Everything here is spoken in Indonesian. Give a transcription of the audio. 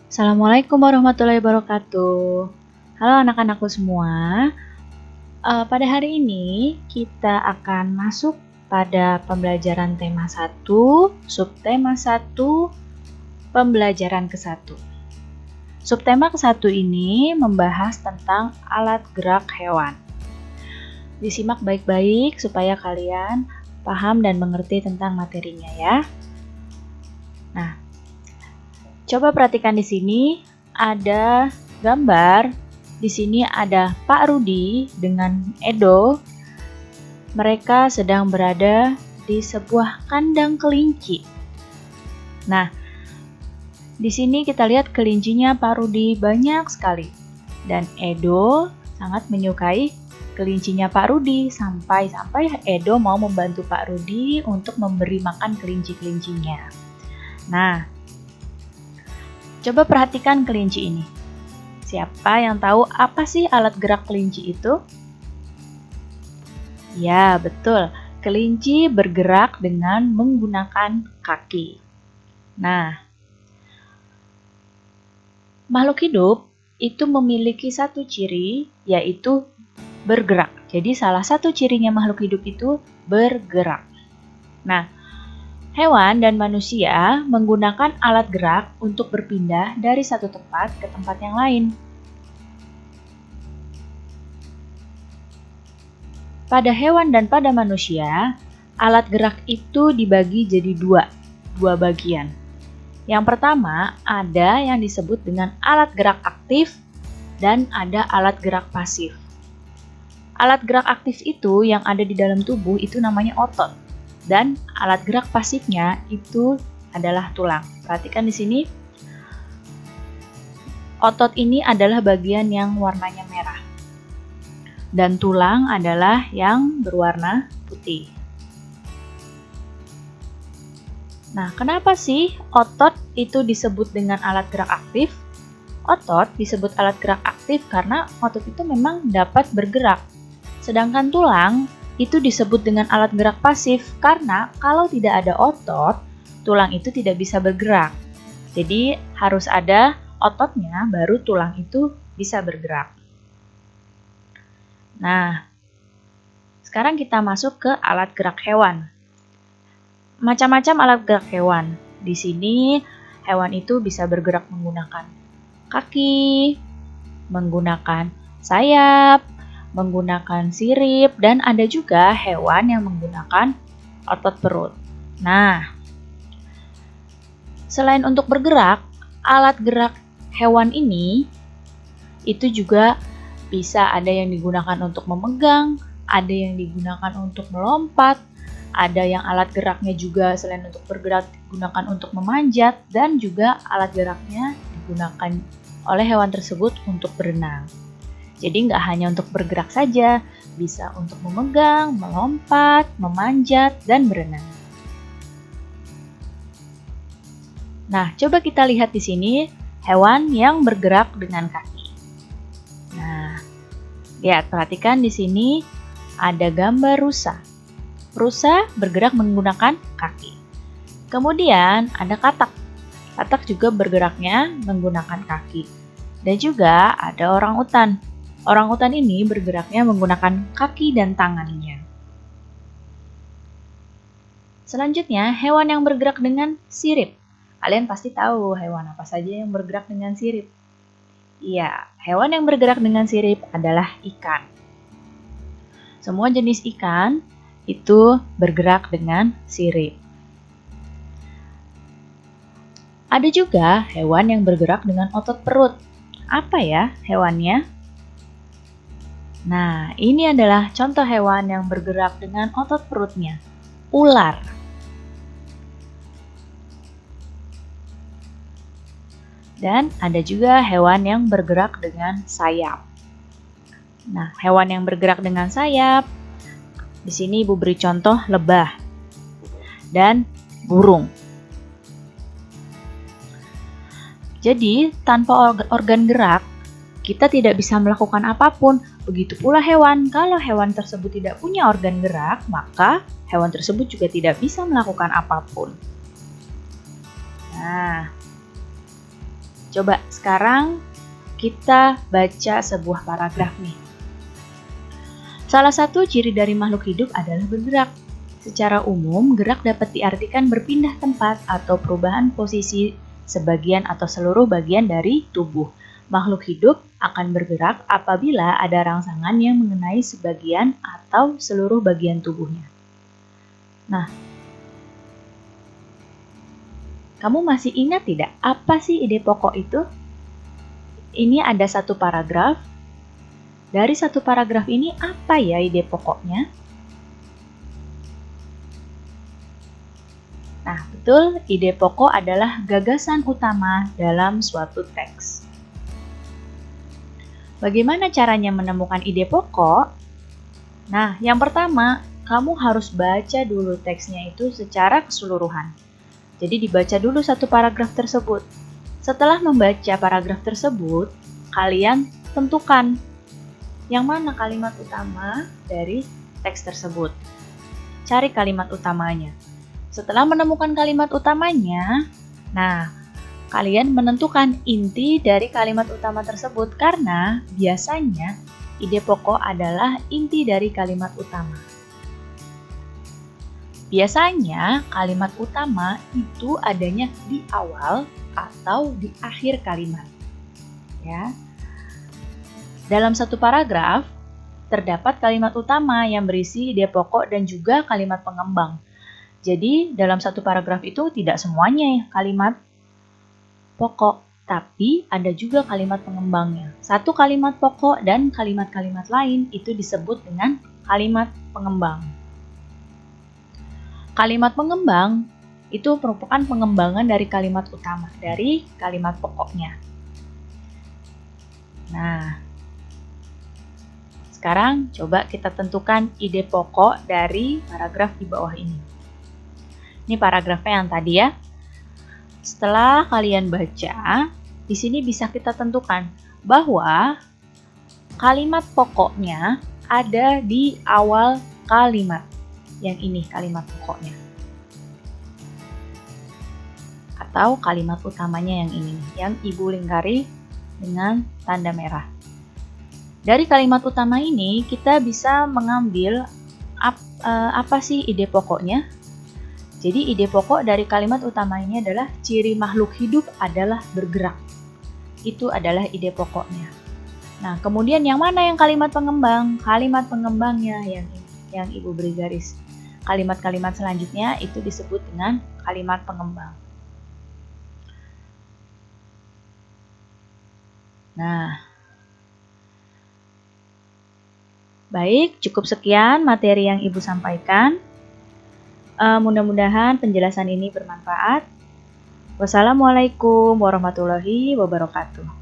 Assalamualaikum warahmatullahi wabarakatuh. Halo anak-anakku semua. Pada hari ini kita akan masuk pada pembelajaran tema 1, subtema 1, pembelajaran ke-1. Subtema ke-1 ini membahas tentang alat gerak hewan. Disimak baik-baik supaya kalian paham dan mengerti tentang materinya ya. Nah, coba perhatikan di sini ada gambar. Di sini ada Pak Rudi dengan Edo. Mereka sedang berada di sebuah kandang kelinci. Nah, di sini kita lihat kelincinya Pak Rudi banyak sekali. Dan Edo sangat menyukai kelincinya Pak Rudi sampai-sampai Edo mau membantu Pak Rudi untuk memberi makan kelinci-kelincinya. Nah, coba perhatikan kelinci ini. Siapa yang tahu apa sih alat gerak kelinci itu? Ya, betul. Kelinci bergerak dengan menggunakan kaki. Nah, makhluk hidup itu memiliki satu ciri, yaitu bergerak. Jadi, salah satu cirinya makhluk hidup itu bergerak. Nah, hewan dan manusia menggunakan alat gerak untuk berpindah dari satu tempat ke tempat yang lain. Pada hewan dan pada manusia, alat gerak itu dibagi jadi dua bagian. Yang pertama, ada yang disebut dengan alat gerak aktif dan ada alat gerak pasif. Alat gerak aktif itu yang ada di dalam tubuh itu namanya otot. Dan alat gerak pasifnya itu adalah tulang. Perhatikan di sini. Otot ini adalah bagian yang warnanya merah. Dan tulang adalah yang berwarna putih. Nah, kenapa sih otot itu disebut dengan alat gerak aktif? Otot disebut alat gerak aktif karena otot itu memang dapat bergerak. Sedangkan tulang itu disebut dengan alat gerak pasif karena kalau tidak ada otot, tulang itu tidak bisa bergerak. Jadi harus ada ototnya baru tulang itu bisa bergerak. Nah, sekarang kita masuk ke alat gerak hewan. Macam-macam alat gerak hewan. Di sini hewan itu bisa bergerak menggunakan kaki, menggunakan sayap, menggunakan sirip, dan ada juga hewan yang menggunakan otot perut. Nah, selain untuk bergerak, alat gerak hewan ini itu juga bisa ada yang digunakan untuk memegang, ada yang digunakan untuk melompat, ada yang alat geraknya juga selain untuk bergerak digunakan untuk memanjat, dan juga alat geraknya digunakan oleh hewan tersebut untuk berenang. Jadi nggak hanya untuk bergerak saja, bisa untuk memegang, melompat, memanjat, dan berenang. Nah, coba kita lihat di sini hewan yang bergerak dengan kaki. Nah, lihat, perhatikan di sini ada gambar rusa. Rusa bergerak menggunakan kaki. Kemudian ada katak. Katak juga bergeraknya menggunakan kaki. Dan juga ada orangutan. Orangutan ini bergeraknya menggunakan kaki dan tangannya. Selanjutnya, hewan yang bergerak dengan sirip. Kalian pasti tahu hewan apa saja yang bergerak dengan sirip. Iya, hewan yang bergerak dengan sirip adalah ikan. Semua jenis ikan itu bergerak dengan sirip. Ada juga hewan yang bergerak dengan otot perut. Apa ya hewannya? Nah, ini adalah contoh hewan yang bergerak dengan otot perutnya. Ular. Dan ada juga hewan yang bergerak dengan sayap. Nah, hewan yang bergerak dengan sayap, di sini Ibu beri contoh lebah dan burung. Jadi, tanpa organ gerak, kita tidak bisa melakukan apapun. Begitu pula hewan. Kalau hewan tersebut tidak punya organ gerak, maka hewan tersebut juga tidak bisa melakukan apapun. Nah, Coba sekarang kita baca sebuah paragraf nih. Salah satu ciri dari makhluk hidup adalah bergerak. Secara umum, gerak dapat diartikan berpindah tempat atau perubahan posisi sebagian atau seluruh bagian dari tubuh. Makhluk hidup akan bergerak apabila ada rangsangan yang mengenai sebagian atau seluruh bagian tubuhnya. Nah, kamu masih ingat tidak apa sih ide pokok itu? Ini ada satu paragraf. Dari satu paragraf ini apa ya ide pokoknya? Nah, betul, ide pokok adalah gagasan utama dalam suatu teks. Bagaimana caranya menemukan ide pokok? Nah, yang pertama, kamu harus baca dulu teksnya itu secara keseluruhan. Jadi dibaca dulu satu paragraf tersebut. Setelah membaca paragraf tersebut, kalian tentukan yang mana kalimat utama dari teks tersebut. Cari kalimat utamanya. Setelah menemukan kalimat utamanya, nah, kalian menentukan inti dari kalimat utama tersebut karena biasanya ide pokok adalah inti dari kalimat utama. Biasanya kalimat utama itu adanya di awal atau di akhir kalimat. Ya. Dalam satu paragraf terdapat kalimat utama yang berisi ide pokok dan juga kalimat pengembang. Jadi dalam satu paragraf itu tidak semuanya kalimat pokok, tapi ada juga kalimat pengembangnya. Satu kalimat pokok dan kalimat-kalimat lain itu disebut dengan kalimat pengembang. Kalimat pengembang itu merupakan pengembangan dari kalimat utama, dari kalimat pokoknya. Nah, sekarang coba kita tentukan ide pokok dari paragraf di bawah ini. Ini paragrafnya yang tadi ya. Setelah kalian baca, di sini bisa kita tentukan bahwa kalimat pokoknya ada di awal kalimat. Yang ini kalimat pokoknya. Atau kalimat utamanya yang ini, yang Ibu lingkari dengan tanda merah. Dari kalimat utama ini, kita bisa mengambil apa sih ide pokoknya. Jadi ide pokok dari kalimat utama ini adalah ciri makhluk hidup adalah bergerak. Itu adalah ide pokoknya. Nah, kemudian yang mana yang kalimat pengembang? Kalimat pengembangnya yang Ibu beri garis. Kalimat-kalimat selanjutnya itu disebut dengan kalimat pengembang. Nah, baik, cukup sekian materi yang Ibu sampaikan. Mudah-mudahan penjelasan ini bermanfaat. Wassalamualaikum warahmatullahi wabarakatuh.